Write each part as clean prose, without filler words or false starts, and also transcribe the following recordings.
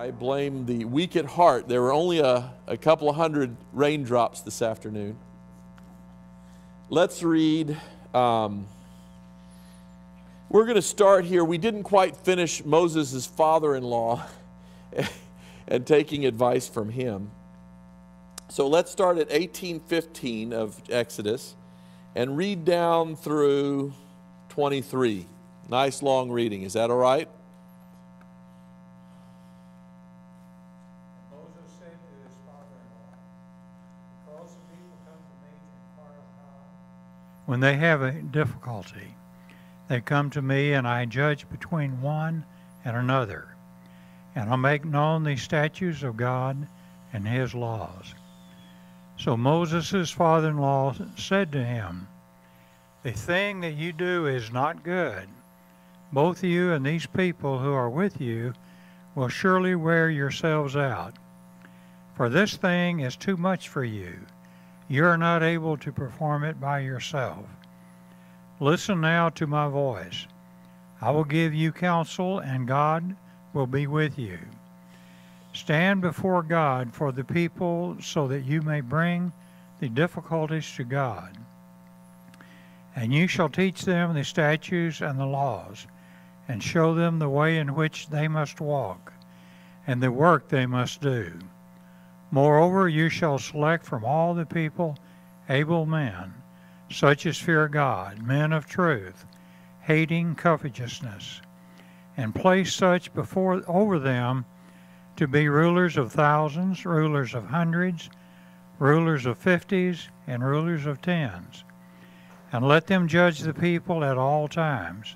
I blame the weak at heart. There were only a couple of hundred raindrops this afternoon. Let's read. We're going to start here. We didn't quite finish Moses' father-in-law and taking advice from him. So let's start at 18:15 of Exodus and read down through 23. Nice long reading. Is that all right? Moses said to his father-in-law, because the people come to me to inquire how. When they have a difficulty, they come to me, and I judge between one and another, and I make known the statutes of God and his laws. So Moses' father-in-law said to him, the thing that you do is not good. Both you and these people who are with you will surely wear yourselves out. For this thing is too much for you. You are not able to perform it by yourself. Listen now to my voice. I will give you counsel, and God will be with you. Stand before God for the people so that you may bring the difficulties to God. And you shall teach them the statutes and the laws, and show them the way in which they must walk, and the work they must do. Moreover, you shall select from all the people able men, such as fear God, men of truth, hating covetousness, and place such over them to be rulers of thousands, rulers of hundreds, rulers of 50s, and rulers of 10s. And let them judge the people at all times.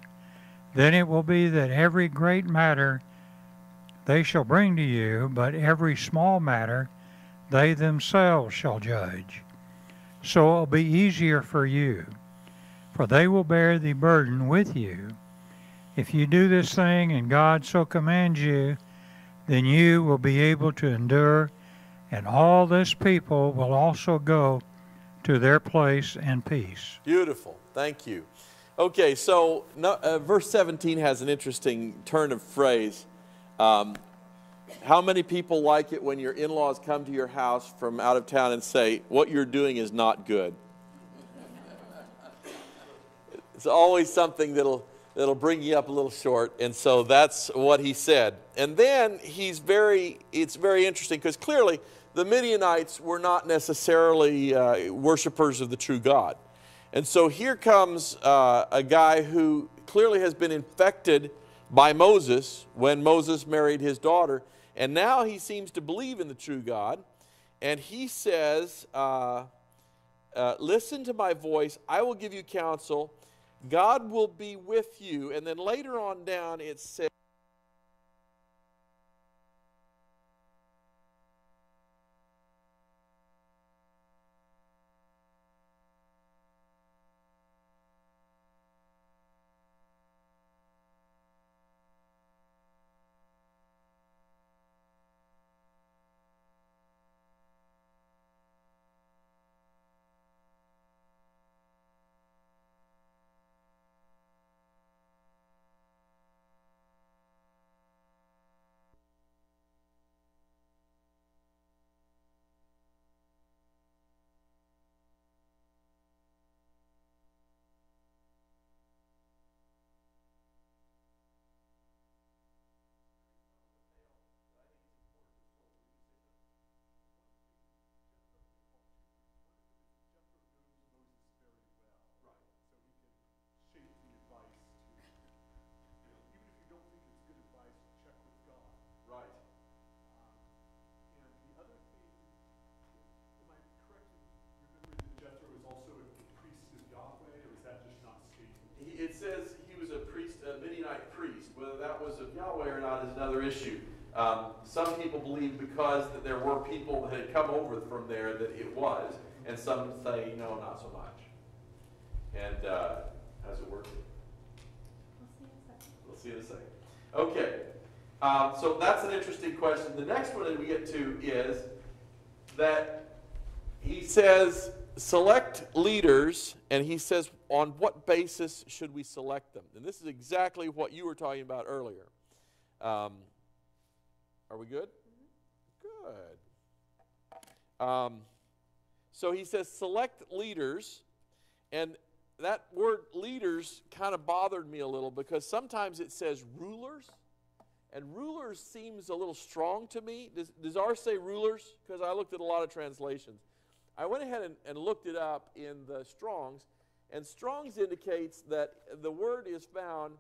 Then it will be that every great matter they shall bring to you, but every small matter they themselves shall judge. So it will be easier for you, for they will bear the burden with you. If you do this thing and God so commands you, then you will be able to endure, and all this people will also go to their place in peace. Beautiful. Thank you. Okay, so verse 17 has an interesting turn of phrase. How many people like it when your in-laws come to your house from out of town and say, what you're doing is not good? It's always something that'll bring you up a little short, and so that's what he said. And then it's very interesting, because clearly the Midianites were not necessarily worshipers of the true God. And so here comes a guy who clearly has been infected by Moses when Moses married his daughter, and now he seems to believe in the true God. And he says, listen to my voice, I will give you counsel, God will be with you. And then later on down it says, it says he was a priest, a Midianite priest. Whether that was of Yahweh or not is another issue. Some people believe because that there were people that had come over from there that it was, and some say no, not so much. And how's it working? We'll see in a second. Okay, so that's an interesting question. The next one that we get to is that he says, select leaders, and he says, on what basis should we select them? And this is exactly what you were talking about earlier. Are we good? Good. So he says select leaders, and that word leaders kind of bothered me a little because sometimes it says rulers, and rulers seems a little strong to me. Does ours say rulers? Because I looked at a lot of translations. I went ahead and looked it up in the Strong's, and Strong's indicates that the word is found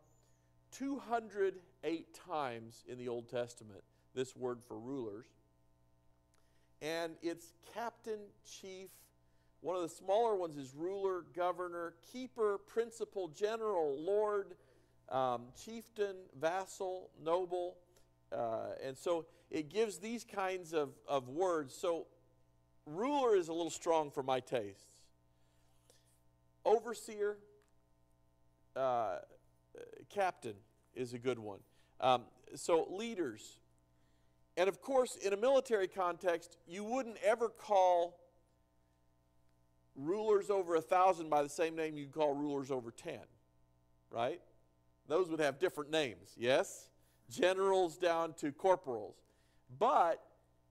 208 times in the Old Testament, this word for rulers. And it's captain, chief. One of the smaller ones is ruler, governor, keeper, principal, general, lord, chieftain, vassal, noble. And so it gives these kinds of words. So ruler is a little strong for my tastes. Overseer, captain is a good one. So leaders. And of course, in a military context, you wouldn't ever call rulers over 1,000 by the same name you call rulers over 10, right? Those would have different names, yes? Generals down to corporals. But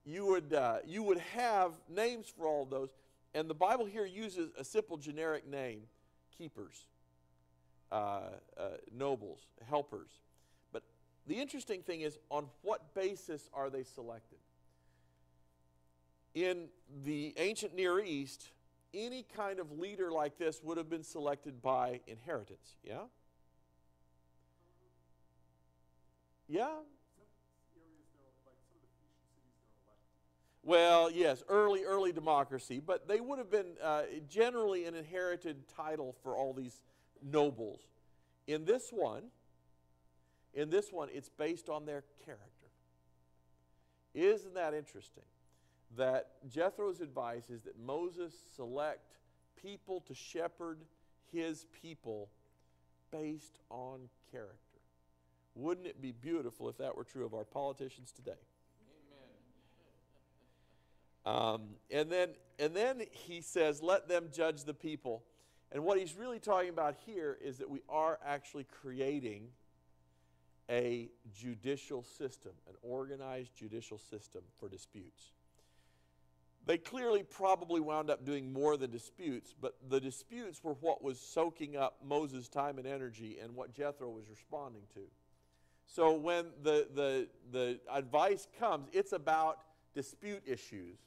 you would have names for all of those. And the Bible here uses a simple generic name, keepers, nobles, helpers. But the interesting thing is, on what basis are they selected? In the ancient Near East, any kind of leader like this would have been selected by inheritance, yeah? Yeah? Well, yes, early democracy, but they would have been generally an inherited title for all these nobles. In this one, it's based on their character. Isn't that interesting? That Jethro's advice is that Moses select people to shepherd his people based on character. Wouldn't it be beautiful if that were true of our politicians today? Amen. And then he says, let them judge the people. And what he's really talking about here is that we are actually creating a judicial system, an organized judicial system for disputes. They clearly probably wound up doing more than disputes, but the disputes were what was soaking up Moses' time and energy and what Jethro was responding to. So when the advice comes, it's about dispute issues.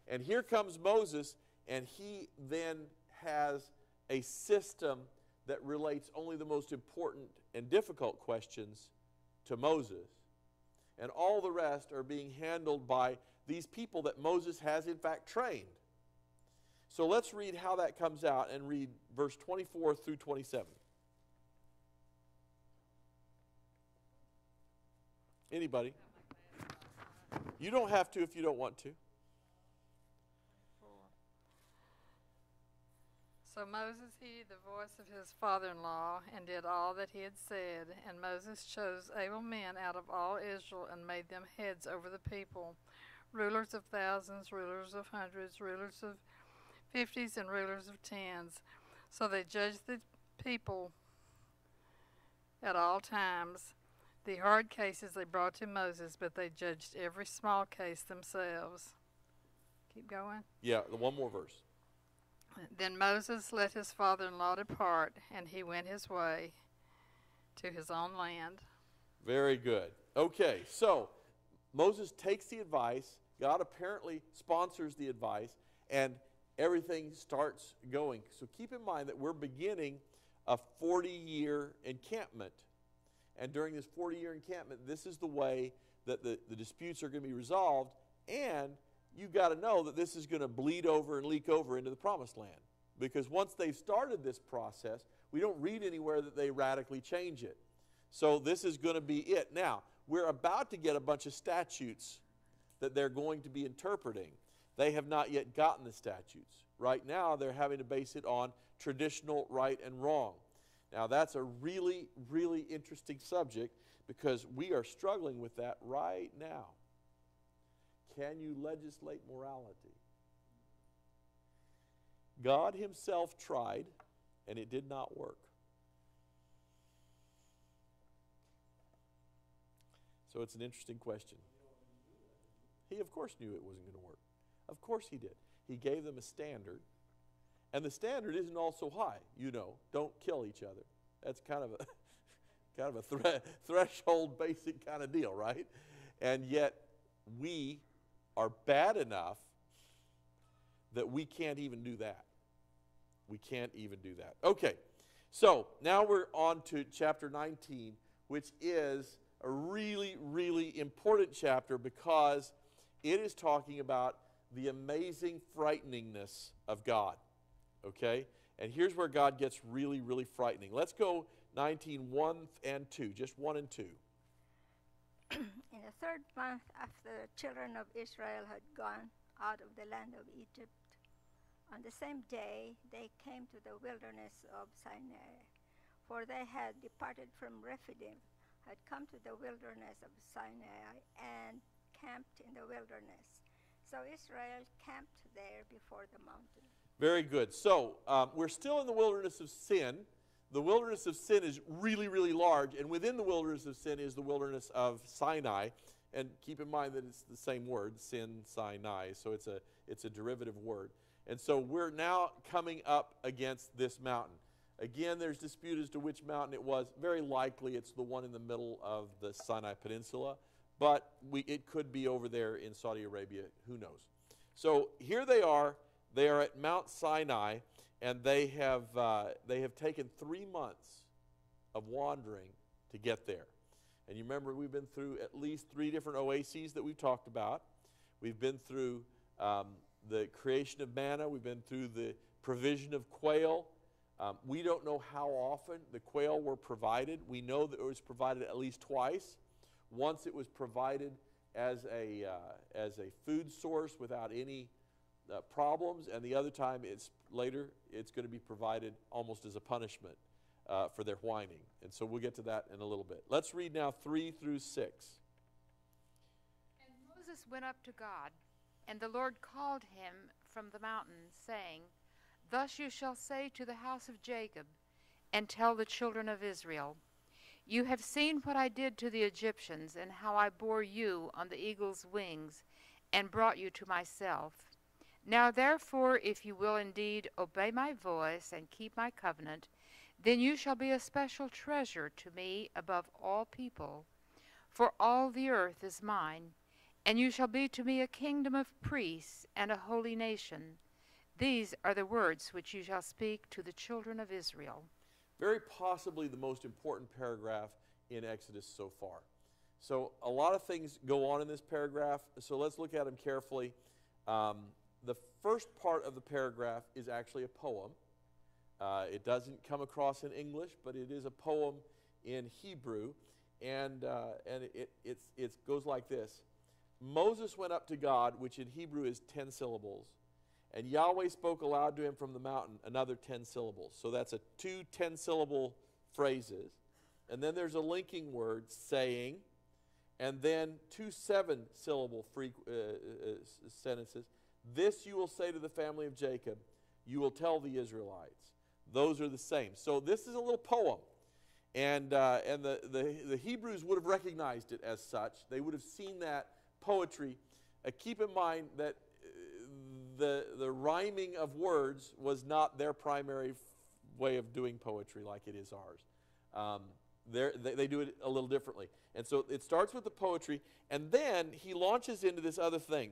And here comes Moses, and he then has a system that relates only the most important and difficult questions to Moses. And all the rest are being handled by these people that Moses has in fact trained. So let's read how that comes out and read verse 24 through 27. Anybody? You don't have to if you don't want to. So Moses heeded the voice of his father-in-law and did all that he had said. And Moses chose able men out of all Israel and made them heads over the people, rulers of thousands, rulers of hundreds, rulers of 50s, and rulers of 10s. So they judged the people at all times. The hard cases they brought to Moses, but they judged every small case themselves. Keep going. Yeah, one more verse. Then Moses let his father-in-law depart, and he went his way to his own land. Very good. Okay, so Moses takes the advice. God apparently sponsors the advice, and everything starts going. So keep in mind that we're beginning a 40-year encampment. And during this 40-year encampment, this is the way that the disputes are going to be resolved, and you've got to know that this is going to bleed over and leak over into the promised land. Because once they've started this process, we don't read anywhere that they radically change it. So this is going to be it. Now, we're about to get a bunch of statutes that they're going to be interpreting. They have not yet gotten the statutes. Right now, they're having to base it on traditional right and wrong. Now, that's a really, really interesting subject because we are struggling with that right now. Can you legislate morality? God himself tried, and it did not work. So it's an interesting question. He, of course, knew it wasn't going to work. Of course he did. He gave them a standard. And the standard isn't also high. You know, don't kill each other. That's kind of a threshold basic kind of deal, right? And yet we are bad enough that we can't even do that. We can't even do that. Okay, so now we're on to chapter 19, which is a really, really important chapter because it is talking about the amazing frighteningness of God. Okay? And here's where God gets really, really frightening. Let's go 19, 1 and 2, just 1 and 2. In the third month after the children of Israel had gone out of the land of Egypt, on the same day they came to the wilderness of Sinai, for they had departed from Rephidim, had come to the wilderness of Sinai, and camped in the wilderness. So Israel camped there before the mountain. Very good. So we're still in the wilderness of sin. The wilderness of sin is really, really large, and within the wilderness of sin is the wilderness of Sinai. And keep in mind that it's the same word, sin, Sinai, so it's a derivative word. And so we're now coming up against this mountain. Again, there's dispute as to which mountain it was. Very likely it's the one in the middle of the Sinai Peninsula, but it could be over there in Saudi Arabia. Who knows? So here they are. They are at Mount Sinai, and they have taken 3 months of wandering to get there. And you remember we've been through at least 3 different oases that we've talked about. We've been through the creation of manna. We've been through the provision of quail. We don't know how often the quail were provided. We know that it was provided at least twice. Once it was provided as a food source without any problems, and the other time it's going to be provided almost as a punishment for their whining. And so we'll get to that in a little bit. Let's read now 3 through 6. And Moses went up to God, and the Lord called him from the mountain, saying, Thus you shall say to the house of Jacob, and tell the children of Israel, You have seen what I did to the Egyptians, and how I bore you on the eagle's wings, and brought you to myself. Now therefore, if you will indeed obey my voice and keep my covenant, then you shall be a special treasure to me above all people. For all the earth is mine, and you shall be to me a kingdom of priests and a holy nation. These are the words which you shall speak to the children of Israel. Very possibly the most important paragraph in Exodus so far. So a lot of things go on in this paragraph, so let's look at them carefully. The first part of the paragraph is actually a poem. It doesn't come across in English, but it is a poem in Hebrew, and it goes like this. Moses went up to God, which in Hebrew is 10 syllables, and Yahweh spoke aloud to him from the mountain, another 10 syllables. So that's 2 10-syllable phrases. And then there's a linking word, saying, and then 2 7-syllable sentences. This you will say to the family of Jacob, you will tell the Israelites. Those are the same. So this is a little poem. And the Hebrews would have recognized it as such. They would have seen that poetry. Keep in mind that the rhyming of words was not their primary way of doing poetry like it is ours. They do it a little differently. And so it starts with the poetry, and then he launches into this other thing.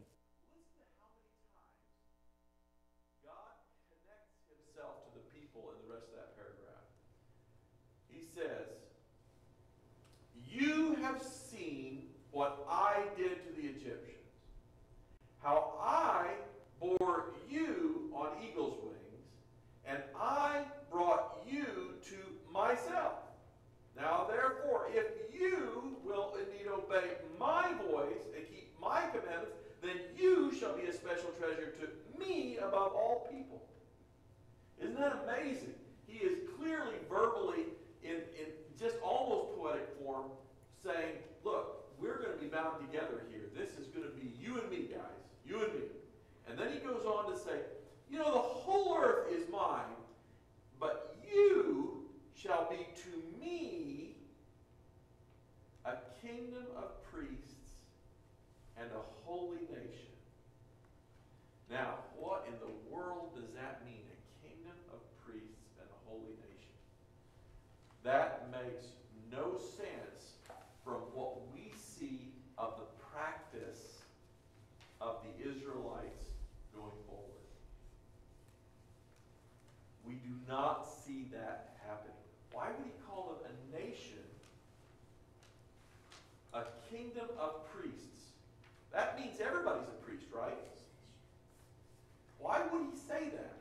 Listen to how many times God connects himself to the people in the rest of that paragraph. He says, You have seen what I did to the Egyptians, how I bore you on eagle's wings, and I brought you to myself. Now therefore, if you will indeed obey my voice and keep my commandments, then you shall be a special treasure to me above all people. Isn't that amazing? He is clearly verbally, in just almost poetic form, saying, look, we're going to be bound together here. This is going to be you and me, guys. You and me. And then he goes on to say, you know, the whole earth is mine, but you shall be to me a kingdom of priests and a holy nation. Now, what in the world does that mean? A kingdom of priests and a holy nation. That makes no sense from what we see of the practice of the Israelites going forward. We do not see that happening. Why would he call it a nation, a kingdom of priests? That means everybody's a priest, right? Why would he say that?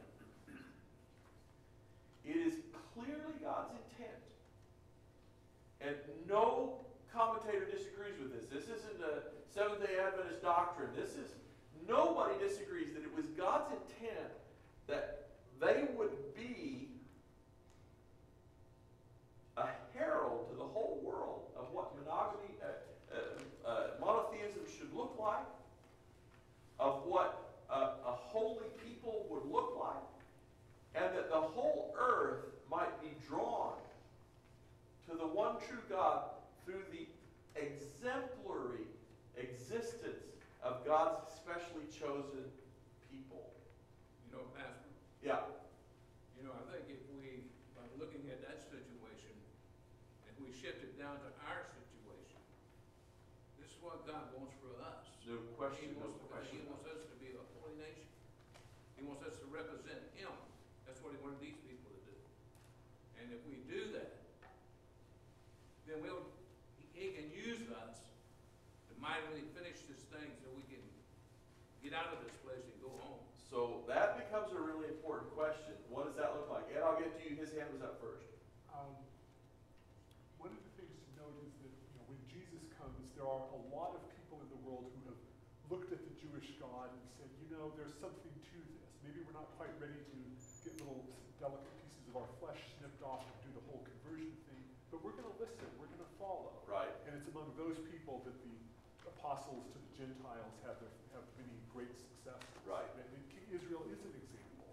It is clearly God's intent. And no commentator disagrees with this. This isn't a Seventh-day Adventist doctrine. Nobody disagrees that it was God's intent that they would be a herald to the whole world of what monogamy, monotheism should look like, of what a holy people would look like, and that the whole earth might be drawn to the one true God through the exemplary existence of God's specially chosen people. You know, Pastor, Yeah. you know, I think if we, by looking at that situation, if we shift it down to our situation, this is what God wants for us. No question, no He question. wants us to be a holy nation. He wants us to represent Him. That's what He wanted these people to do. And if we do that, then He can use us to mightily finish this thing so we can get out of this place and go home. So that becomes a really important question. What does that look like? Ed, I'll get to you. His hand was up first. One of the things to note is that when Jesus comes, there are a lot of people in the world who have looked at the Jewish God and said, there's something to this. Maybe we're not quite ready to get little delicate pieces of our flesh snipped off and do the whole conversion thing, but we're going to listen, we're going to follow. Right. And it's among those people that the apostles to the Gentiles have many great successes. Right. And Israel is an example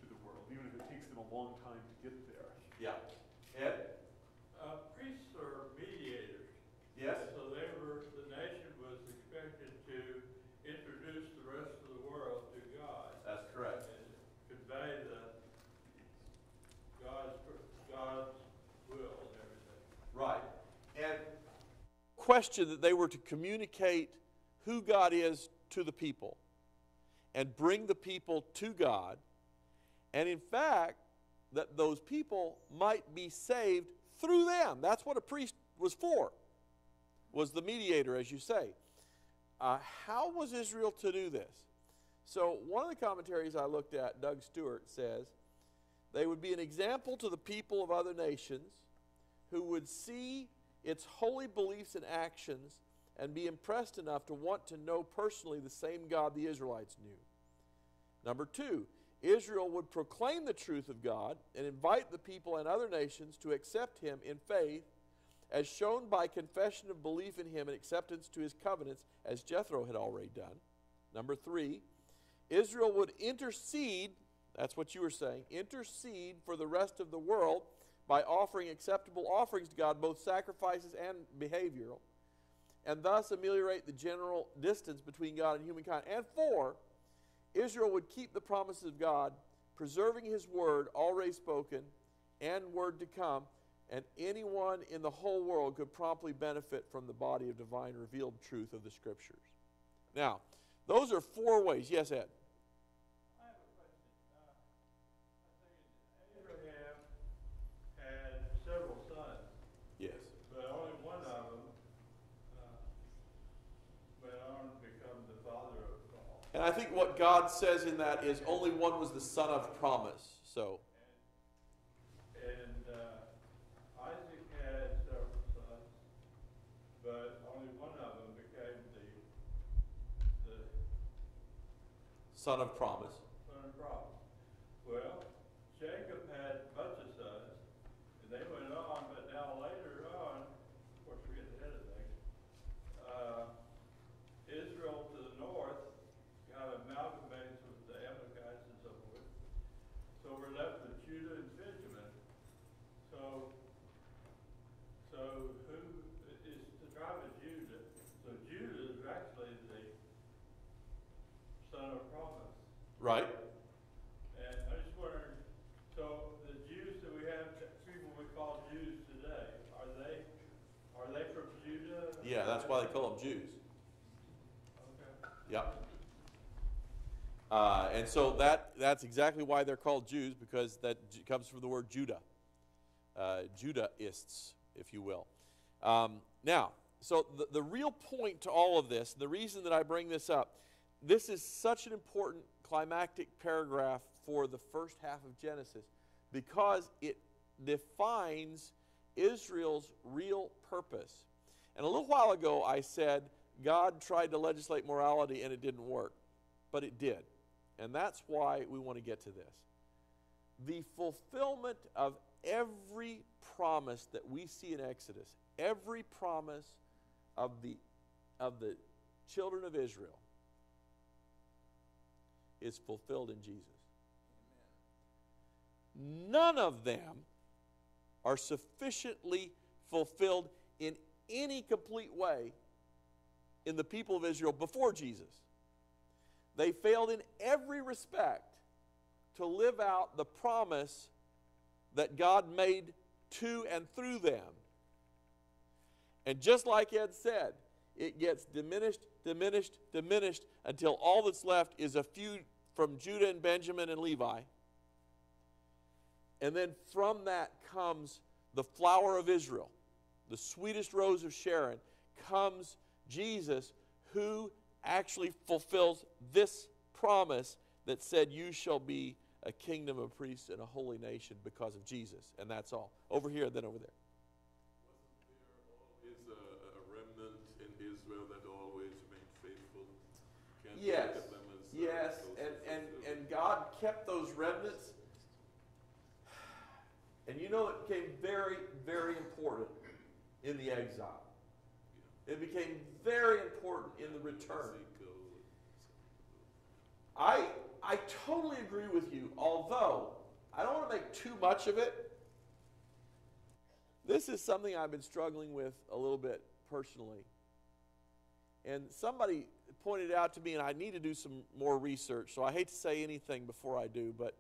to the world, even if it takes them a long time to get there. Yeah. Ed? Priests are mediators. Yes? So the nation was expected to introduce the rest of the world to God. That's correct. And convey God's will and everything. Right. And question that they were to communicate who God is to the people and bring the people to God. And in fact, that those people might be saved through them. That's what a priest was for, was the mediator, as you say. How was Israel to do this? So one of the commentaries I looked at, Doug Stewart, says they would be an example to the people of other nations who would see its holy beliefs and actions and be impressed enough to want to know personally the same God the Israelites knew. Number two, Israel would proclaim the truth of God and invite the people and other nations to accept Him in faith, as shown by confession of belief in Him and acceptance to His covenants, as Jethro had already done. Number three, Israel would intercede, that's what you were saying, intercede for the rest of the world by offering acceptable offerings to God, both sacrifices and behavioral, and thus ameliorate the general distance between God and humankind. And four, Israel would keep the promises of God, preserving His word already spoken and word to come, and anyone in the whole world could promptly benefit from the body of divine revealed truth of the Scriptures. Now, those are four ways. Yes, Ed? I have a question. Abraham had several sons, Yes. but only one of them went on to become the father of all. And I think what God says in that is only one was the son of promise. So, And Isaac had several sons, but only one of them became the son of promise. son of promise. Well, Jacob had a bunch of sons, and they went on, but now later on, of course we're getting ahead of things, Israel to the north got amalgamated with the Amalekites and so forth. So we're left with Judah and Benjamin. So who is the tribe of Judah? So Judah is actually the Right. And I just wondered, so the Jews that we have, people we call Jews today, are they from Judah? Yeah, that's why they call them Jews. Okay. Yep. And so that's exactly why they're called Jews, because that comes from the word Judah. Judaists, if you will. Now, so the real point to all of this, the reason that I bring this up, this is such an important climactic paragraph for the first half of Genesis, because it defines Israel's real purpose. And a little while ago I said God tried to legislate morality and it didn't work, but it did. And that's why we want to get to this. The fulfillment of every promise that we see in Exodus, every promise of the children of Israel is fulfilled in Jesus. None of them are sufficiently fulfilled in any complete way in the people of Israel before Jesus. They failed in every respect to live out the promise that God made to and through them. And just like Ed said, it gets diminished, diminished, diminished until all that's left is a few from Judah and Benjamin and Levi. And then from that comes the flower of Israel, the sweetest rose of Sharon, comes Jesus, who actually fulfills this promise that said, you shall be a kingdom of priests and a holy nation because of Jesus. And that's all. Over here, then over there. Wasn't there always a remnant in Israel that always remained faithful? Can't you Yes. look at them as, Yes, those and God kept those remnants. And you know, it became very, very important in the exile. It became very important in the return. I totally agree with you, although I don't want to make too much of it. This is something I've been struggling with a little bit personally. And somebody pointed out to me, and I need to do some more research, so I hate to say anything before I do, but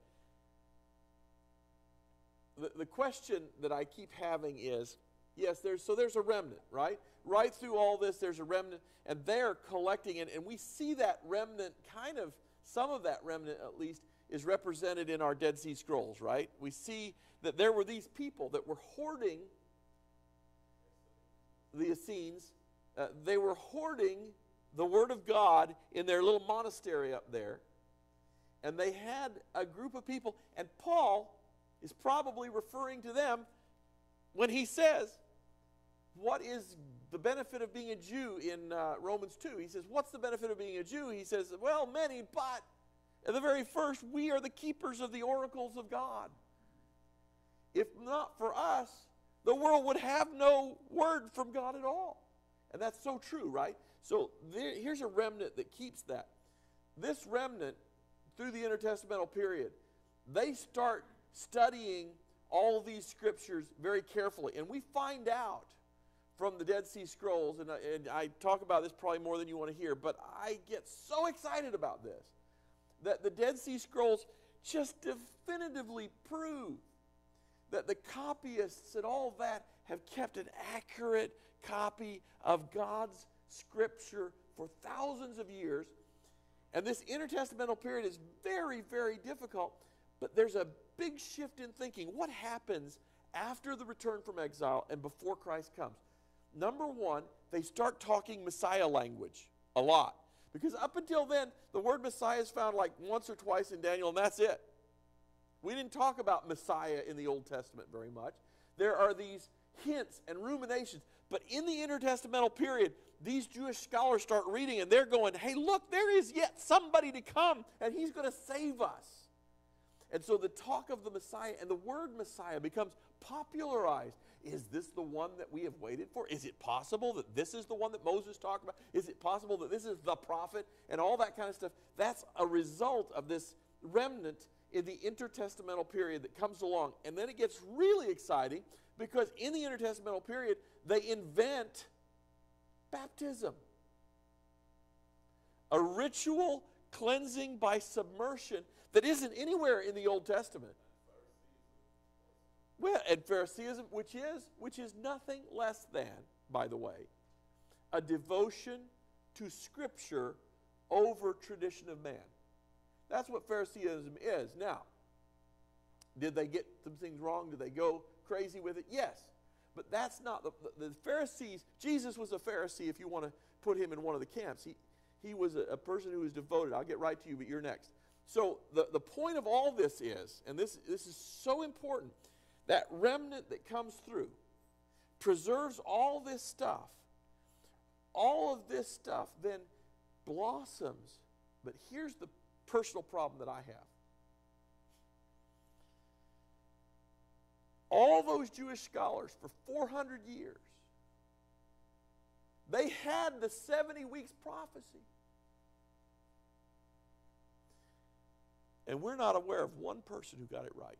the question that I keep having is, yes, there's a remnant, right? Right through all this, there's a remnant, and they're collecting it, and we see that remnant kind of, some of that remnant at least, is represented in our Dead Sea Scrolls, right? We see that there were these people that were hoarding the Essenes. They were hoarding the Word of God in their little monastery up there, and they had a group of people, and Paul is probably referring to them when he says, what is the benefit of being a Jew in Romans 2? He says, what's the benefit of being a Jew? He says, well, many, but at the very first, we are the keepers of the oracles of God. If not for us, the world would have no word from God at all. And that's so true, right? So here's a remnant that keeps that. This remnant, through the intertestamental period, they start studying all of these scriptures very carefully. And we find out from the Dead Sea Scrolls, and I talk about this probably more than you want to hear, but I get so excited about this, that the Dead Sea Scrolls just definitively prove that the copyists and all that have kept an accurate copy of God's scripture for thousands of years. And this intertestamental period is very, very difficult, but there's a big shift in thinking. What happens after the return from exile and before Christ comes? Number one, they start talking Messiah language a lot. Because up until then, the word Messiah is found like once or twice in Daniel, and that's it. We didn't talk about Messiah in the Old Testament very much. There are these hints and ruminations. But in the intertestamental period, these Jewish scholars start reading, and they're going, hey, look, there is yet somebody to come, and he's going to save us. And so the talk of the Messiah and the word Messiah becomes popularized. Is this the one that we have waited for? Is it possible that this is the one that Moses talked about? Is it possible that this is the prophet? And all that kind of stuff. That's a result of this remnant in the intertestamental period that comes along. And then it gets really exciting because in the intertestamental period, they invent baptism. A ritual cleansing by submersion that isn't anywhere in the Old Testament. Well, and Phariseeism, which is nothing less than, by the way, a devotion to Scripture over tradition of man. That's what Phariseeism is. Now, did they get some things wrong? Did they go crazy with it? Yes. But that's not the Pharisees. Jesus was a Pharisee, if you want to put him in one of the camps. He was a person who was devoted. I'll get right to you, but you're next. So the point of all this is, and this is so important, that remnant that comes through preserves all this stuff. All of this stuff then blossoms. But here's the personal problem that I have. All those Jewish scholars for 400 years, they had the 70 weeks prophecy. And we're not aware of one person who got it right.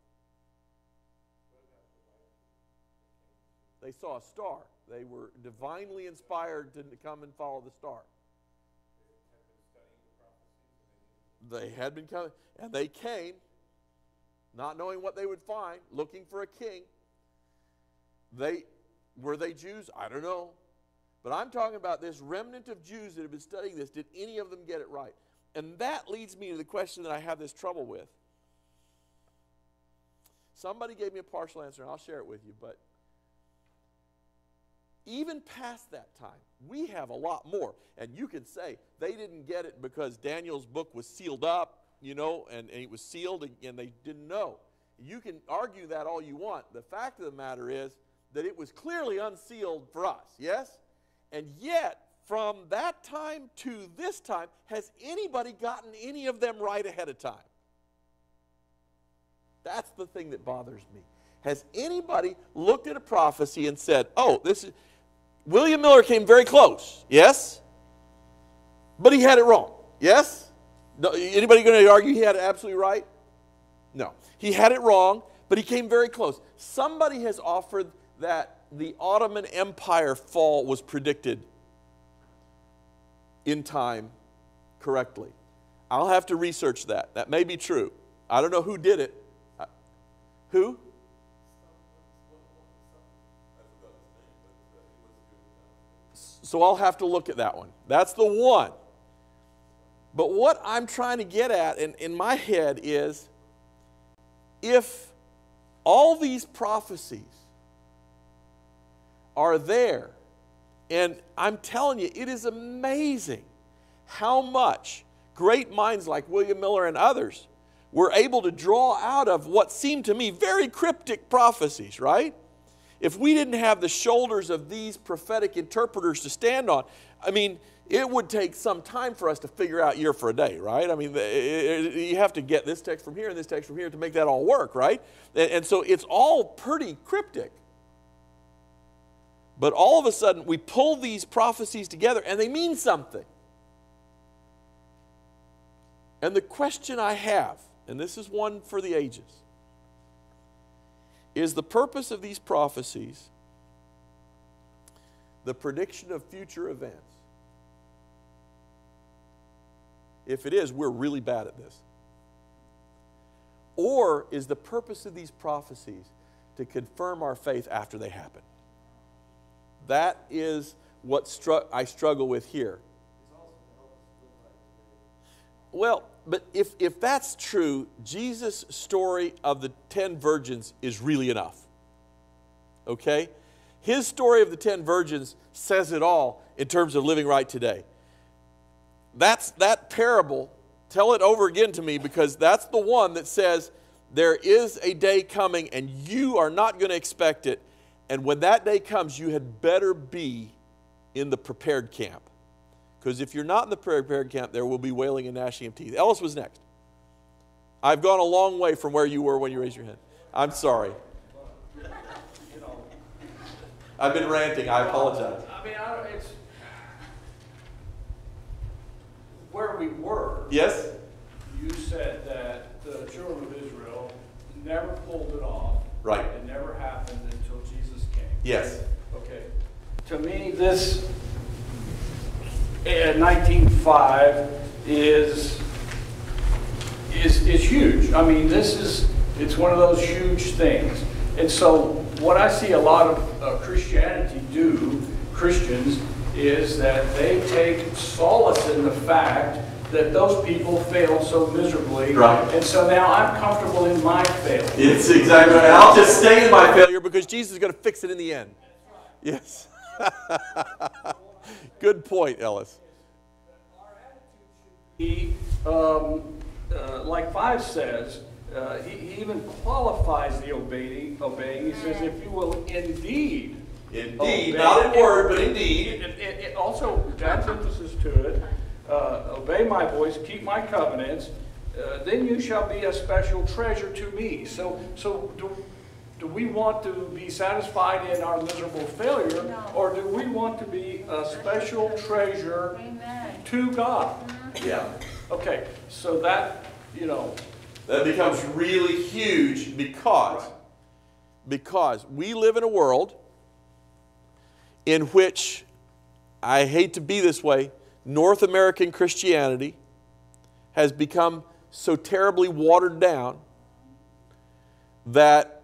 They saw a star. They were divinely inspired to come and follow the star. They had been coming, and they came, not knowing what they would find, looking for a king. Were they Jews? I don't know. But I'm talking about this remnant of Jews that have been studying this. Did any of them get it right? And that leads me to the question that I have this trouble with. Somebody gave me a partial answer, and I'll share it with you, but even past that time, we have a lot more. And you can say they didn't get it because Daniel's book was sealed up, and it was sealed and they didn't know. You can argue that all you want. The fact of the matter is that it was clearly unsealed for us, yes? And yet, from that time to this time, has anybody gotten any of them right ahead of time? That's the thing that bothers me. Has anybody looked at a prophecy and said, oh, William Miller came very close, yes? But he had it wrong, yes? No, anybody going to argue he had it absolutely right? No. He had it wrong, but he came very close. Somebody has offered that the Ottoman Empire fall was predicted in time correctly. I'll have to research that. That may be true. I don't know who did it. Who? So I'll have to look at that one. That's the one. But what I'm trying to get at in my head is, if all these prophecies are there, and I'm telling you, it is amazing how much great minds like William Miller and others were able to draw out of what seemed to me very cryptic prophecies, right? If we didn't have the shoulders of these prophetic interpreters to stand on, I mean, it would take some time for us to figure out year for a day, right? I mean, you have to get this text from here and this text from here to make that all work, right? And so it's all pretty cryptic. But all of a sudden, we pull these prophecies together and they mean something. And the question I have, and this is one for the ages, is the purpose of these prophecies the prediction of future events? If it is, we're really bad at this. Or is the purpose of these prophecies to confirm our faith after they happen? That is what I struggle with here. Well, but if that's true, Jesus' story of the 10 virgins is really enough. Okay? His story of the 10 virgins says it all in terms of living right today. That parable, tell it over again to me, because that's the one that says there is a day coming and you are not going to expect it. And when that day comes, you had better be in the prepared camp. Because if you're not in the prepared camp, there will be wailing and gnashing of teeth. Ellis was next. I've gone a long way from where you were when you raised your hand. I'm sorry. I've been ranting. I apologize. I mean, it's where we were. Yes? You said that the children of Israel never pulled it off. Right. It never happened until Jesus came. Yes. Okay. To me, this 1905 is is huge. I mean, it's one of those huge things. And so what I see a lot of Christians, is that they take solace in the fact that those people failed so miserably. Right. And so now I'm comfortable in my failure. It's exactly right. I'll just stay in my failure because Jesus is going to fix it in the end. Yes. Good point, Ellis. He, like 5 says, he even qualifies the obeying. He says, if you will indeed. Indeed, not in word, but indeed. It also adds emphasis to it. Obey my voice, keep my covenants, then you shall be a special treasure to me. So do we want to be satisfied in our miserable failure, or do we want to be a special treasure to God? Yeah. Okay, so that, that becomes really huge because we live in a world in which, I hate to be this way, North American Christianity has become so terribly watered down that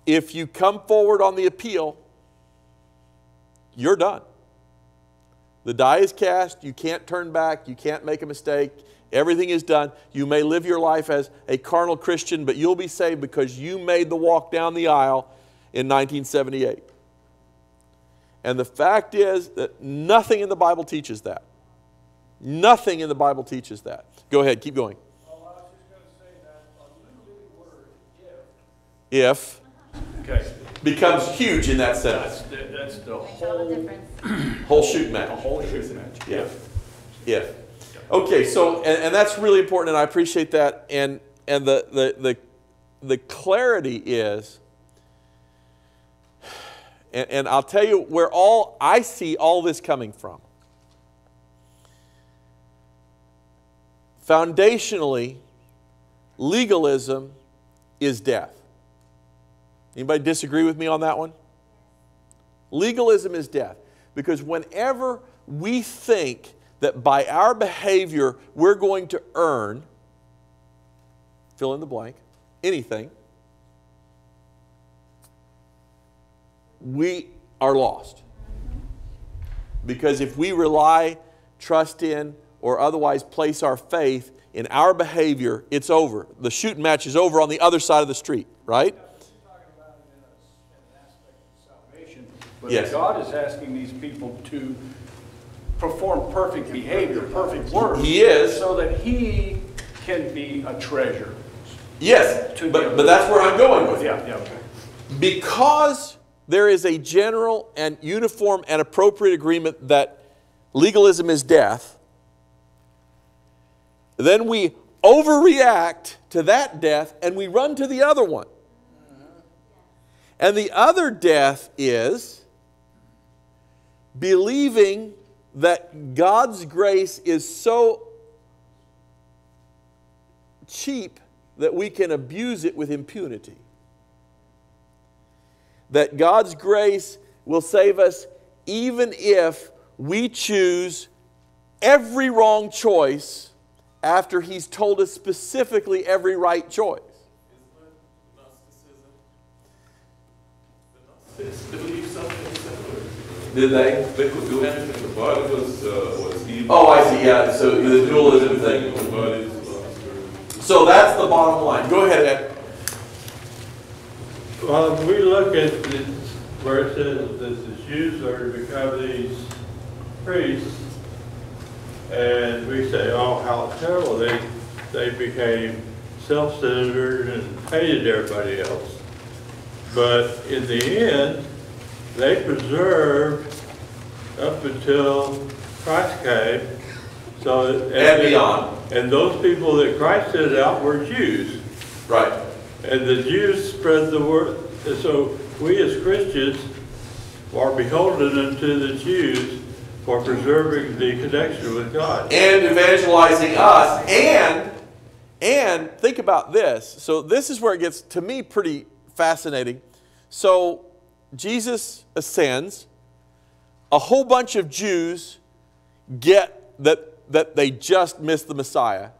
if you come forward on the appeal, you're done. The die is cast, you can't turn back, you can't make a mistake, everything is done. You may live your life as a carnal Christian, but you'll be saved because you made the walk down the aisle in 1978. And the fact is that nothing in the Bible teaches that. Nothing in the Bible teaches that. Go ahead, keep going. Well, I was just going to say that a little bitty word, if, becomes huge in that sentence. That's the whole whole shoot match. The whole shoot match. Yeah. If. Okay, so and that's really important, and I appreciate that. And the clarity is. And I'll tell you where I see all this coming from. Foundationally, legalism is death. Anybody disagree with me on that one? Legalism is death. Because whenever we think that by our behavior we're going to earn, fill in the blank, anything, we are lost. Because if we rely, trust in, or otherwise place our faith in our behavior, it's over. The shooting match is over on the other side of the street, right? But yes. God is asking these people to perform perfect behavior, perfect works. He is. So that He can be a treasure. Yes, but that's where I'm going with it. Yeah, okay. Because there is a general and uniform and appropriate agreement that legalism is death, then we overreact to that death and we run to the other one. And the other death is believing that God's grace is so cheap that we can abuse it with impunity. That God's grace will save us even if we choose every wrong choice after He's told us specifically every right choice. Believe something similar. Did they? They could do anything. The body was evil. Oh, I see, yeah. So the dualism thing. The body is So that's the bottom line. Go ahead, Ed. Well, if we look at this, where it says that the Jews are to become these priests, and we say, oh, how terrible, they became self-centered and hated everybody else. But in the end, they preserved up until Christ came. So And beyond. And those people that Christ sent out were Jews. Right. And the Jews spread the word. And so we as Christians are beholden unto the Jews for preserving the connection with God. And evangelizing us. And think about this. So this is where it gets, to me, pretty fascinating. So Jesus ascends. A whole bunch of Jews get that they just missed the Messiah.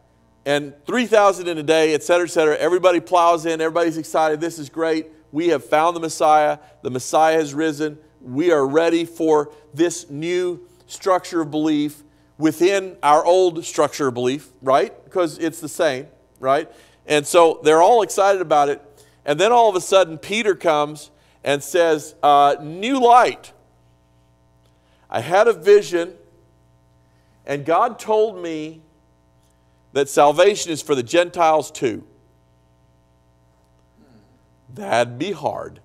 And 3,000 in a day, et cetera, et cetera. Everybody plows in. Everybody's excited. This is great. We have found the Messiah. The Messiah has risen. We are ready for this new structure of belief within our old structure of belief, right? Because it's the same, right? And so they're all excited about it. And then all of a sudden, Peter comes and says, new light. I had a vision, and God told me that salvation is for the Gentiles too. That'd be hard.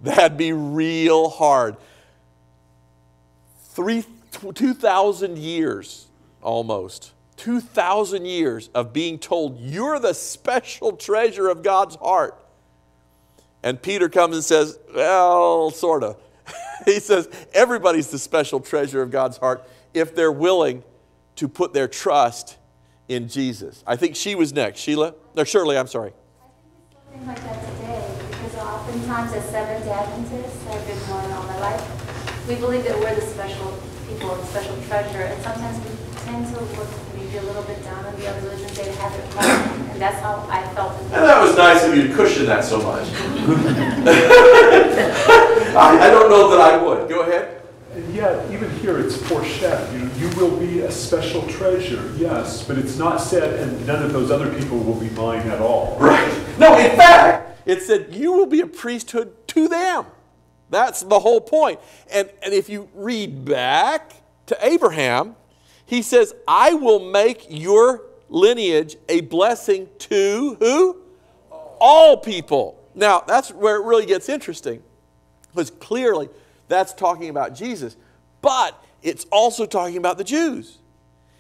That'd be real hard. 2,000 years almost. 2,000 years of being told you're the special treasure of God's heart. And Peter comes and says, well, sort of. He says everybody's the special treasure of God's heart if they're willing to put their trust in Jesus. I think she was next. Sheila? No, Shirley, I'm sorry. I think we still think like that today because oftentimes as Seventh-day Adventists, I've been one all my life, we believe that we're the special people, the special treasure, and sometimes we tend to look maybe a little bit down on the other religions they have it wrong, and that's how I felt. And that was nice of you to cushion that so much. I don't know that I would. Go ahead. And yet, even here it's foreshadowed. You will be a special treasure, yes, but it's not said, and none of those other people will be mine at all. Right. No, in fact, it said you will be a priesthood to them. That's the whole point. And if you read back to Abraham, he says, I will make your lineage a blessing to who? All people. Now, that's where it really gets interesting. Because clearly, that's talking about Jesus. But it's also talking about the Jews.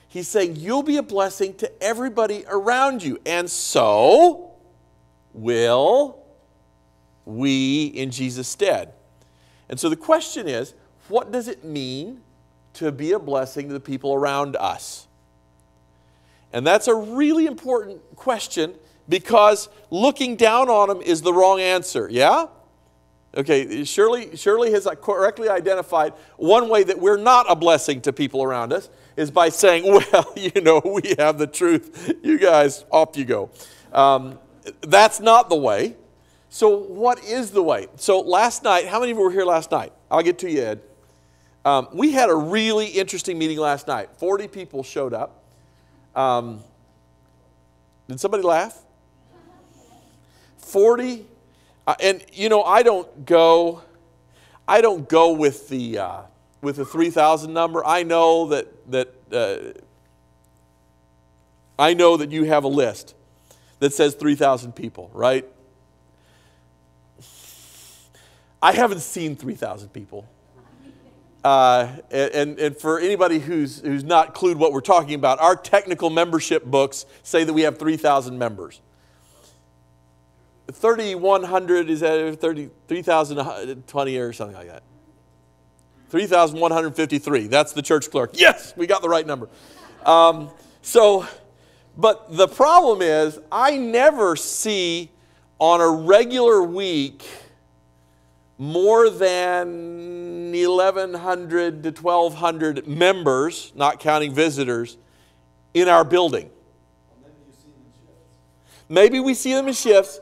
He's saying, you'll be a blessing to everybody around you. And so will we in Jesus' stead. And so the question is, what does it mean to be a blessing to the people around us? And that's a really important question because looking down on them is the wrong answer, yeah? Okay, Shirley has correctly identified one way that we're not a blessing to people around us is by saying, well, you know, we have the truth. You guys, off you go. That's not the way. So what is the way? So last night, how many of you were here last night? I'll get to you, Ed. We had a really interesting meeting last night. 40 people showed up. Did somebody laugh? 40. And you know, I don't go with the 3,000 number. I know that you have a list that says 3,000 people, right? I haven't seen 3,000 people. And for anybody who's not clued what we're talking about, our technical membership books say that we have 3,000 members. 3,100 is that 3,020 or something like that. 3,153. That's the church clerk. Yes, we got the right number. But the problem is, I never see on a regular week more than 1,100 to 1,200 members, not counting visitors, in our building. Maybe we see them in shifts.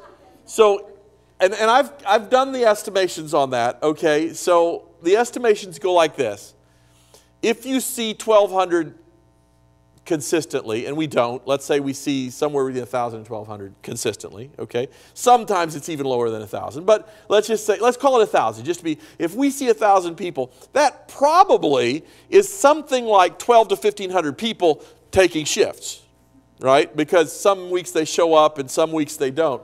So, and I've done the estimations on that, okay? So the estimations go like this. If you see 1,200 consistently, and we don't, let's say we see somewhere between 1,000 and 1,200 consistently, okay? Sometimes it's even lower than 1,000, but let's just say, let's call it 1,000, just to be, if we see 1,000 people, that probably is something like 1,200 to 1,500 people taking shifts, right? Because some weeks they show up and some weeks they don't.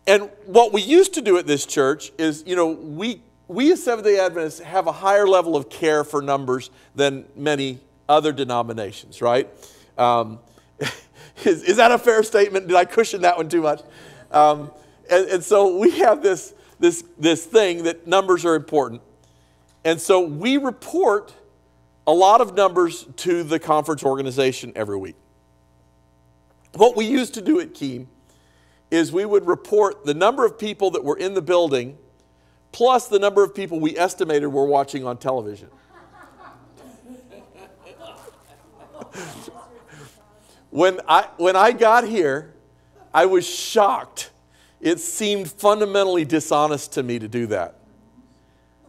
And what we used to do at this church is, you know, we as Seventh-day Adventists have a higher level of care for numbers than many other denominations, right? Is that a fair statement? Did I cushion that one too much? And so we have this thing that numbers are important. And so we report a lot of numbers to the conference organization every week. What we used to do at Keene is we would report the number of people that were in the building plus the number of people we estimated were watching on television. When I got here, I was shocked. It seemed fundamentally dishonest to me to do that.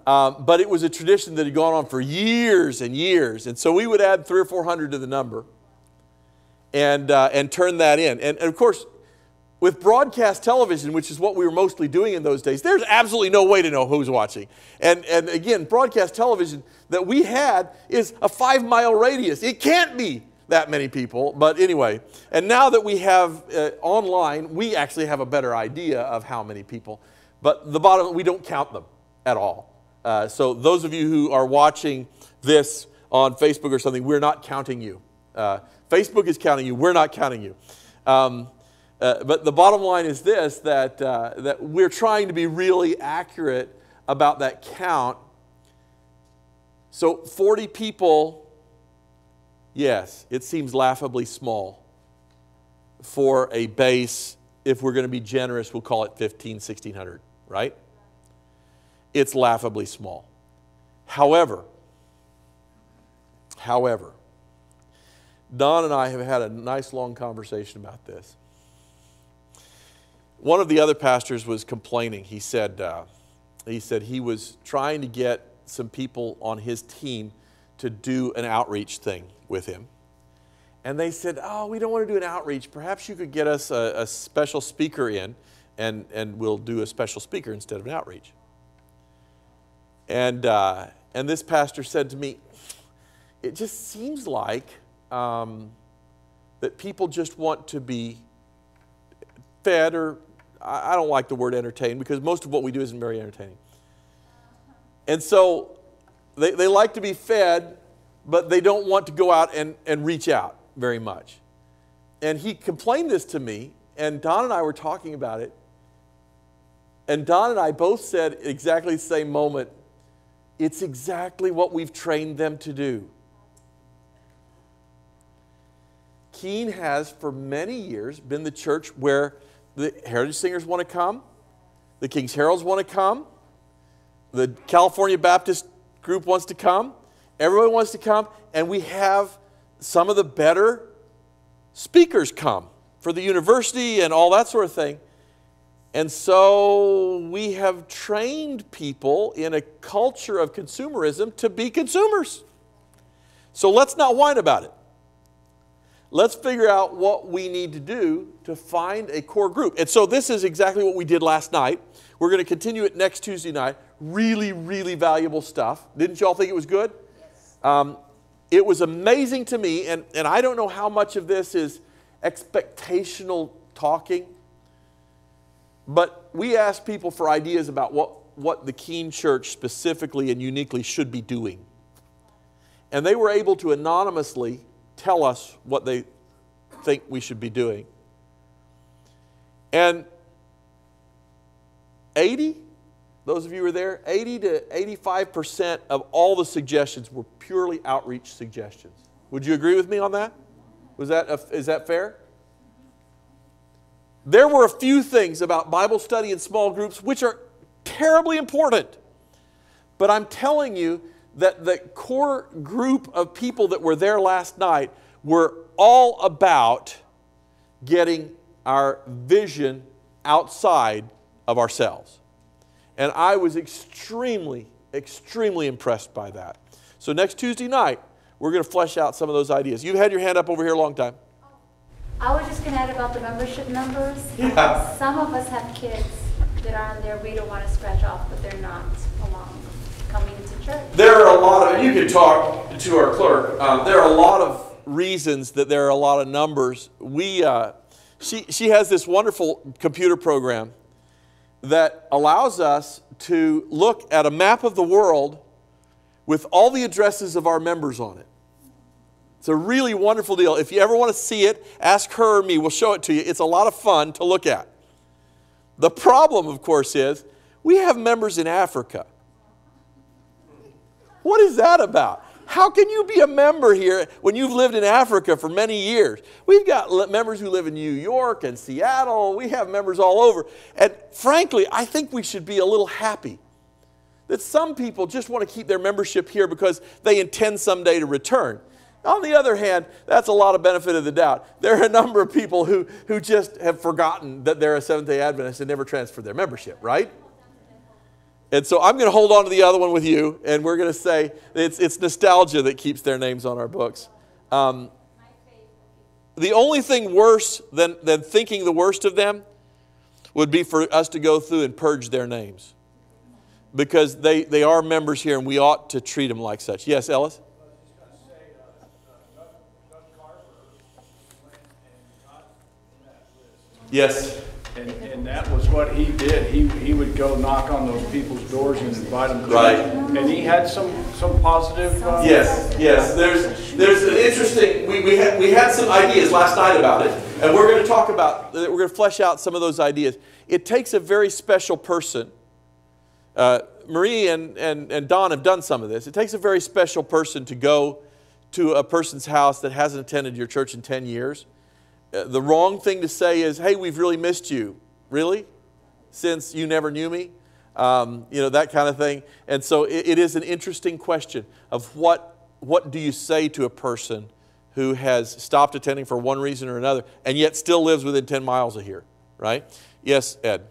But it was a tradition that had gone on for years and years. And so we would add 300 or 400 to the number and turn that in. And of course, with broadcast television, which is what we were mostly doing in those days, there's absolutely no way to know who's watching. And again, broadcast television that we had is a 5-mile radius. It can't be that many people, but anyway. And now that we have online, we actually have a better idea of how many people. But the bottom, we don't count them at all. So those of you who are watching this on Facebook or something, we're not counting you. Facebook is counting you. We're not counting you. But the bottom line is this, that we're trying to be really accurate about that count. So 40 people, yes, it seems laughably small for a base. If we're going to be generous, we'll call it 1,500, 1,600, right? It's laughably small. However, Don and I have had a nice long conversation about this. One of the other pastors was complaining. He said he was trying to get some people on his team to do an outreach thing with him. And they said, oh, we don't want to do an outreach. Perhaps you could get us a special speaker in, and we'll do a special speaker instead of an outreach. And this pastor said to me, it just seems like that people just want to be fed, or I don't like the word entertained because most of what we do isn't very entertaining. And so they like to be fed, but they don't want to go out and reach out very much. And he complained this to me, and Don and I were talking about it, and Don and I both said at exactly the same moment, it's exactly what we've trained them to do. Keene has for many years been the church where the Heritage Singers want to come, the King's Heralds want to come, the California Baptist group wants to come, everybody wants to come, and we have some of the better speakers come for the university and all that sort of thing. And so we have trained people in a culture of consumerism to be consumers. So let's not whine about it. Let's figure out what we need to do to find a core group. And so this is exactly what we did last night. We're going to continue it next Tuesday night. Really, really valuable stuff. Didn't you all think it was good? Yes. It was amazing to me, and I don't know how much of this is expectational talking, but we asked people for ideas about what the Keene Church specifically and uniquely should be doing. And they were able to anonymously tell us what they think we should be doing. And 80, those of you who were there, 80 to 85% of all the suggestions were purely outreach suggestions. Would you agree with me on that? Is that fair? There were a few things about Bible study and small groups which are terribly important. But I'm telling you that the core group of people that were there last night were all about getting our vision outside of ourselves. And I was extremely, extremely impressed by that. So next Tuesday night, we're going to flesh out some of those ideas. You've had your hand up over here a long time. I was just going to add about the membership numbers. Yeah. Some of us have kids that are on there we don't want to scratch off, but they're not coming to church. There are a lot of, and you can talk to our clerk, there are a lot of reasons that there are a lot of numbers. She has this wonderful computer program that allows us to look at a map of the world with all the addresses of our members on it. It's a really wonderful deal. If you ever want to see it, ask her or me. We'll show it to you. It's a lot of fun to look at. The problem, of course, is we have members in Africa. What is that about? How can you be a member here when you've lived in Africa for many years? We've got members who live in New York and Seattle. We have members all over. And frankly, I think we should be a little happy that some people just want to keep their membership here because they intend someday to return. On the other hand, that's a lot of benefit of the doubt. There are a number of people who just have forgotten that they're a Seventh-day Adventist and never transferred their membership, right? And so I'm going to hold on to the other one with you, and we're going to say it's nostalgia that keeps their names on our books. The only thing worse than thinking the worst of them would be for us to go through and purge their names. Because they are members here, and we ought to treat them like such. Yes, Ellis? Yes. And that was what he did. He would go knock on those people's doors and invite them to Right. church. And he had some positive... Yes. There's an interesting... We had some ideas last night about it, and we're going to talk about... We're going to flesh out some of those ideas. It takes a very special person. Marie and Don have done some of this. It takes a very special person to go to a person's house that hasn't attended your church in 10 years. The wrong thing to say is, hey, we've really missed you. Really? Since you never knew me? That kind of thing. And so it is an interesting question of what do you say to a person who has stopped attending for one reason or another and yet still lives within 10 miles of here, right? Yes, Ed?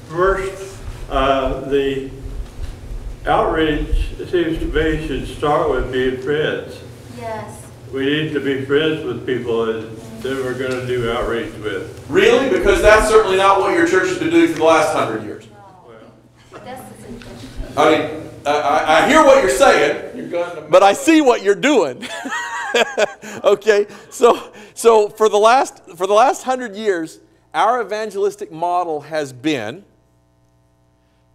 First, the outreach, it seems to me, should start with being friends. Yes. We need to be friends with people that we're going to do outreach with. Really? Because that's certainly not what your church has been doing for the last 100 years. I mean, I hear what you're saying, but I see what you're doing. Okay? So for the last 100 years, our evangelistic model has been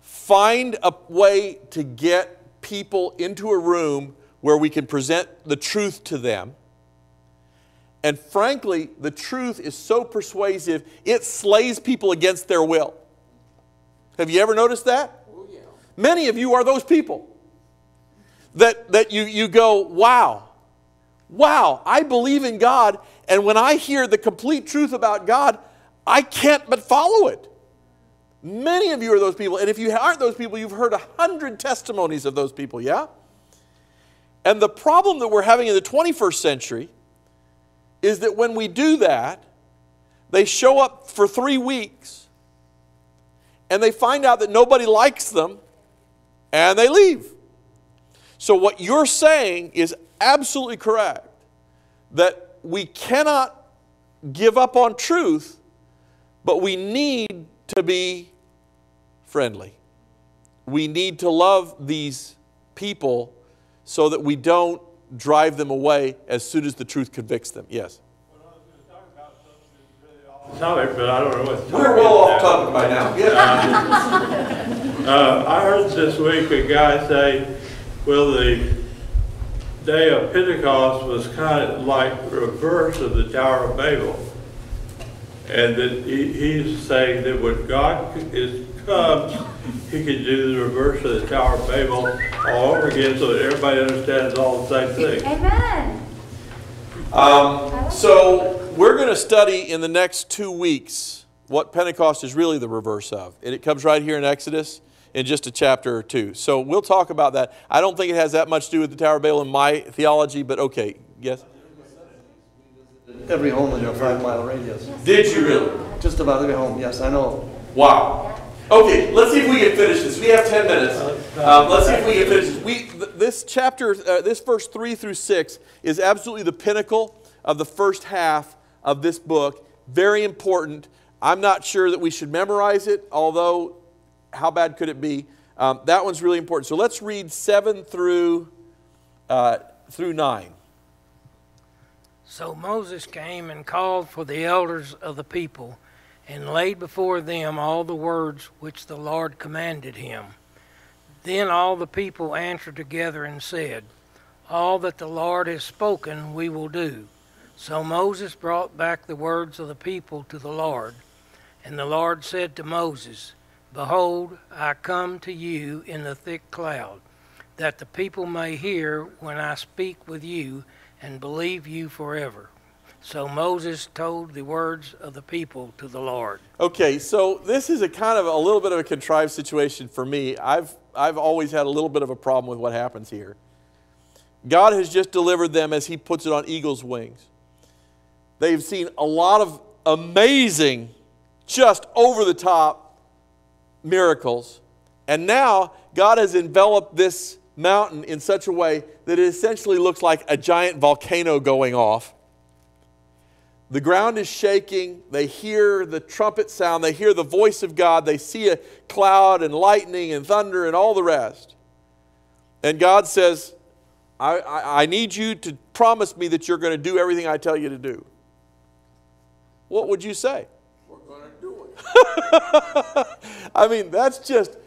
find a way to get people into a room where we can present the truth to them. And frankly, the truth is so persuasive, it slays people against their will. Have you ever noticed that? Oh, yeah. Many of you are those people that you go, wow, I believe in God, and when I hear the complete truth about God, I can't but follow it. Many of you are those people, and if you aren't those people, you've heard 100 testimonies of those people, yeah? And the problem that we're having in the 21st century is that when we do that, they show up for 3 weeks, and they find out that nobody likes them, and they leave. So what you're saying is absolutely correct, that we cannot give up on truth, but we need to be friendly. We need to love these people so that we don't drive them away as soon as the truth convicts them. Yes? Well, I was going to talk about something really off topic, but I don't know what the topic We're well off topic by now. Yeah. I heard this week a guy say, well, the day of Pentecost was kind of like the reverse of the Tower of Babel. And that he's saying that when God is comes, he can do the reverse of the Tower of Babel all over again so that everybody understands all the same thing. Amen. So we're going to study in the next 2 weeks what Pentecost is really the reverse of. And it comes right here in Exodus in just a chapter or two. So we'll talk about that. I don't think it has that much to do with the Tower of Babel in my theology, but okay. Yes? Every home in a 5-mile radius. Did you really? Just about every home, yes, I know. Wow. Okay, let's see if we can finish this. We have 10 minutes. Let's see if we can finish this. This chapter, this verse 3 through 6 is absolutely the pinnacle of the first half of this book. Very important. I'm not sure that we should memorize it, although how bad could it be? That one's really important. So let's read 7 through 9. So Moses came and called for the elders of the people, and laid before them all the words which the Lord commanded him. Then all the people answered together and said, All that the Lord has spoken we will do. So Moses brought back the words of the people to the Lord. And the Lord said to Moses, Behold, I come to you in the thick cloud, that the people may hear when I speak with you, and believe you forever. So Moses told the words of the people to the Lord. Okay, so this is a kind of a little bit of a contrived situation for me. I've always had a little bit of a problem with what happens here. God has just delivered them, as he puts it, on eagle's wings. They've seen a lot of amazing, just over-the-top miracles. And now God has enveloped this mountain in such a way that it essentially looks like a giant volcano going off. The ground is shaking. They hear the trumpet sound. They hear the voice of God. They see a cloud and lightning and thunder and all the rest. And God says, I need you to promise me that you're going to do everything I tell you to do. What would you say? We're going to do it. I mean, that's just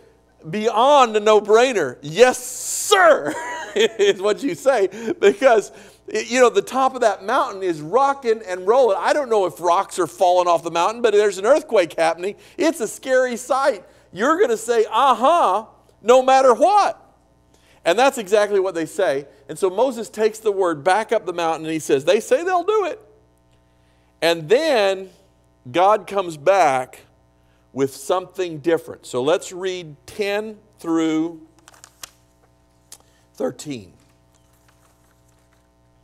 beyond a no-brainer. Yes, sir, is what you say. Because, you know, the top of that mountain is rocking and rolling. I don't know if rocks are falling off the mountain, but there's an earthquake happening. It's a scary sight. You're going to say, no matter what. And that's exactly what they say. And so Moses takes the word back up the mountain and he says, they say they'll do it. And then God comes back with something different. So let's read 10 through 13.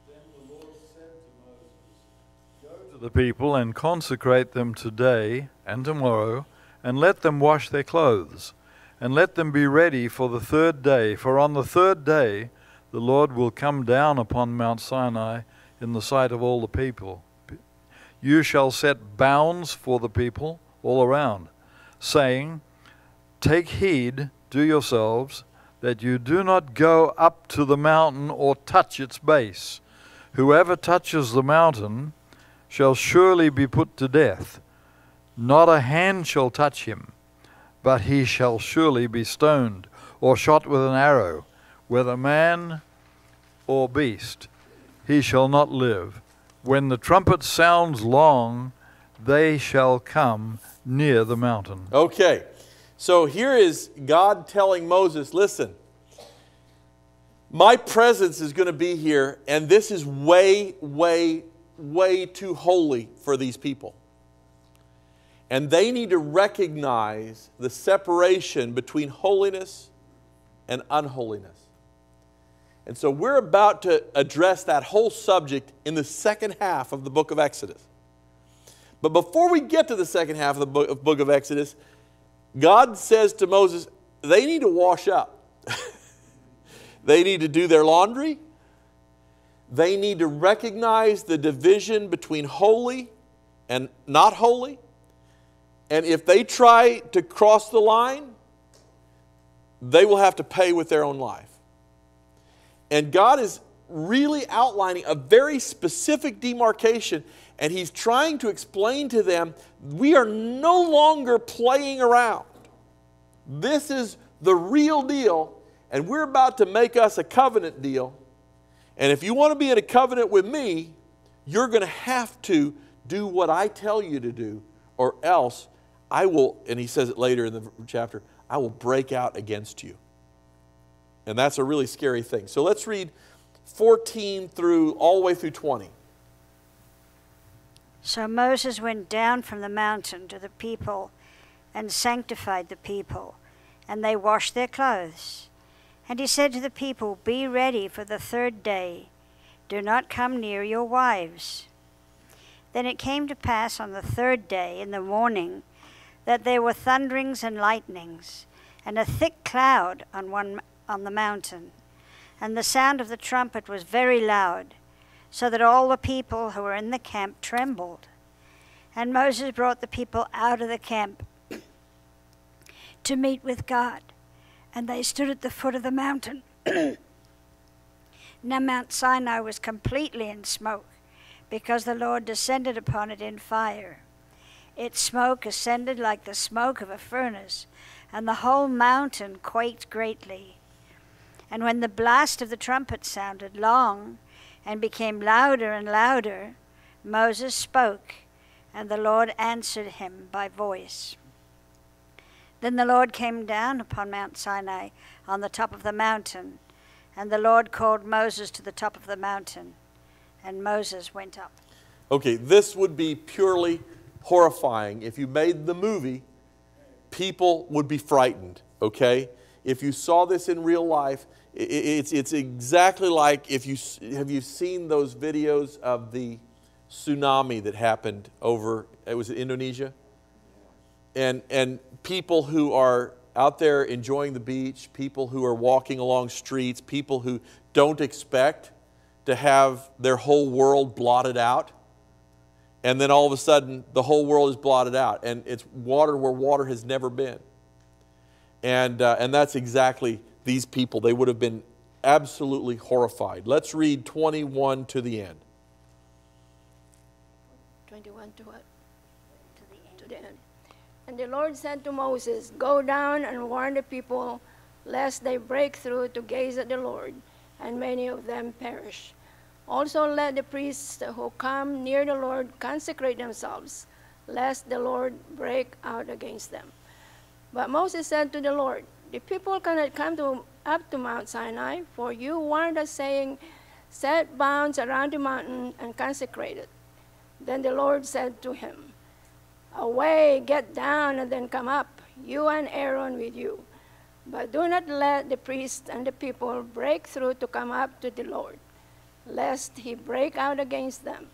Then the Lord said to Moses, "Go to the people and consecrate them today and tomorrow, and let them wash their clothes, and let them be ready for the third day. For on the third day the Lord will come down upon Mount Sinai in the sight of all the people. You shall set bounds for the people all around, saying, Take heed to yourselves that you do not go up to the mountain or touch its base. Whoever touches the mountain shall surely be put to death. Not a hand shall touch him, but he shall surely be stoned or shot with an arrow, whether man or beast. He shall not live. When the trumpet sounds long, they shall come near the mountain." Okay, so here is God telling Moses, listen, my presence is going to be here, and this is way, way, way too holy for these people. And they need to recognize the separation between holiness and unholiness. And so we're about to address that whole subject in the second half of the book of Exodus. But before we get to the second half of the book of Exodus, God says to Moses, they need to wash up. They need to do their laundry. They need to recognize the division between holy and not holy. And if they try to cross the line, they will have to pay with their own life. And God is really outlining a very specific demarcation, and He's trying to explain to them, we are no longer playing around. This is the real deal, and we're about to make us a covenant deal. And if you want to be in a covenant with me, you're going to have to do what I tell you to do, or else I will, and he says it later in the chapter, I will break out against you. And that's a really scary thing. So let's read 14 through all the way through 20. So Moses went down from the mountain to the people and sanctified the people, and they washed their clothes. And he said to the people, Be ready for the third day. Do not come near your wives. Then it came to pass on the third day in the morning that there were thunderings and lightnings, and a thick cloud on the mountain. And the sound of the trumpet was very loud, so that all the people who were in the camp trembled. And Moses brought the people out of the camp to meet with God, and they stood at the foot of the mountain. Now Mount Sinai was completely in smoke, because the Lord descended upon it in fire. Its smoke ascended like the smoke of a furnace, and the whole mountain quaked greatly. And when the blast of the trumpet sounded long and became louder and louder, Moses spoke, and the Lord answered him by voice. Then the Lord came down upon Mount Sinai on the top of the mountain, and the Lord called Moses to the top of the mountain, and Moses went up. Okay, this would be purely horrifying. If you made the movie, people would be frightened, okay? If you saw this in real life, It's exactly like have you seen those videos of the tsunami that happened over, it was Indonesia? And people who are out there enjoying the beach, people who are walking along streets, people who don't expect to have their whole world blotted out. And then all of a sudden, the whole world is blotted out. And it's water where water has never been. And that's exactly these people. They would have been absolutely horrified. Let's read 21 to the end. 21 to what? To the end. And the Lord said to Moses, "Go down and warn the people, lest they break through to gaze at the Lord, and many of them perish. Also let the priests who come near the Lord consecrate themselves, lest the Lord break out against them." But Moses said to the Lord, "The people cannot come up to Mount Sinai, for you warned us, saying, 'Set bounds around the mountain and consecrate it.' Then the Lord said to him, 'Away, get down, and then come up, you and Aaron with you. But do not let the priests and the people break through to come up to the Lord, lest he break out against them.'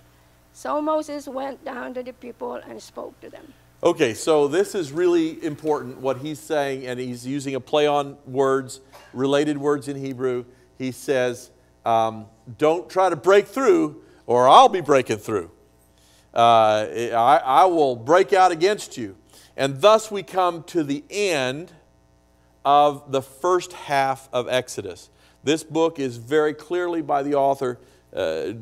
So Moses went down to the people and spoke to them." Okay, so this is really important what he's saying, and he's using a play on words, related words in Hebrew. He says, don't try to break through, or I'll be breaking through. I will break out against you. And thus we come to the end of the first half of Exodus. This book is very clearly by the author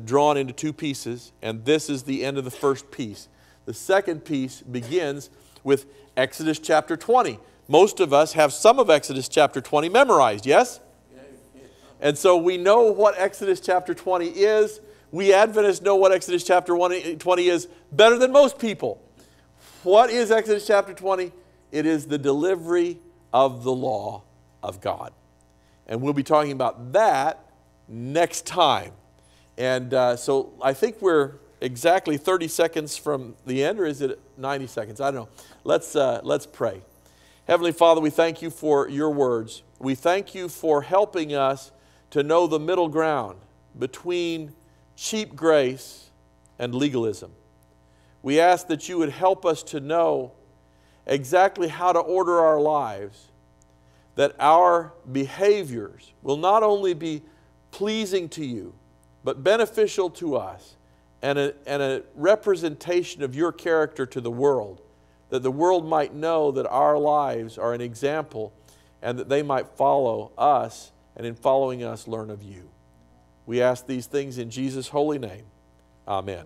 drawn into two pieces, and this is the end of the first piece. The second piece begins with Exodus chapter 20. Most of us have some of Exodus chapter 20 memorized, yes? And so we know what Exodus chapter 20 is. We Adventists know what Exodus chapter 20 is better than most people. What is Exodus chapter 20? It is the delivery of the law of God. And we'll be talking about that next time. And so I think we're exactly 30 seconds from the end, or is it 90 seconds? I don't know. Let's pray. Heavenly Father, we thank you for your words. We thank you for helping us to know the middle ground between cheap grace and legalism. We ask that you would help us to know exactly how to order our lives, that our behaviors will not only be pleasing to you, but beneficial to us, and a representation of your character to the world, that the world might know that our lives are an example, and that they might follow us, and in following us learn of you. We ask these things in Jesus' holy name. Amen.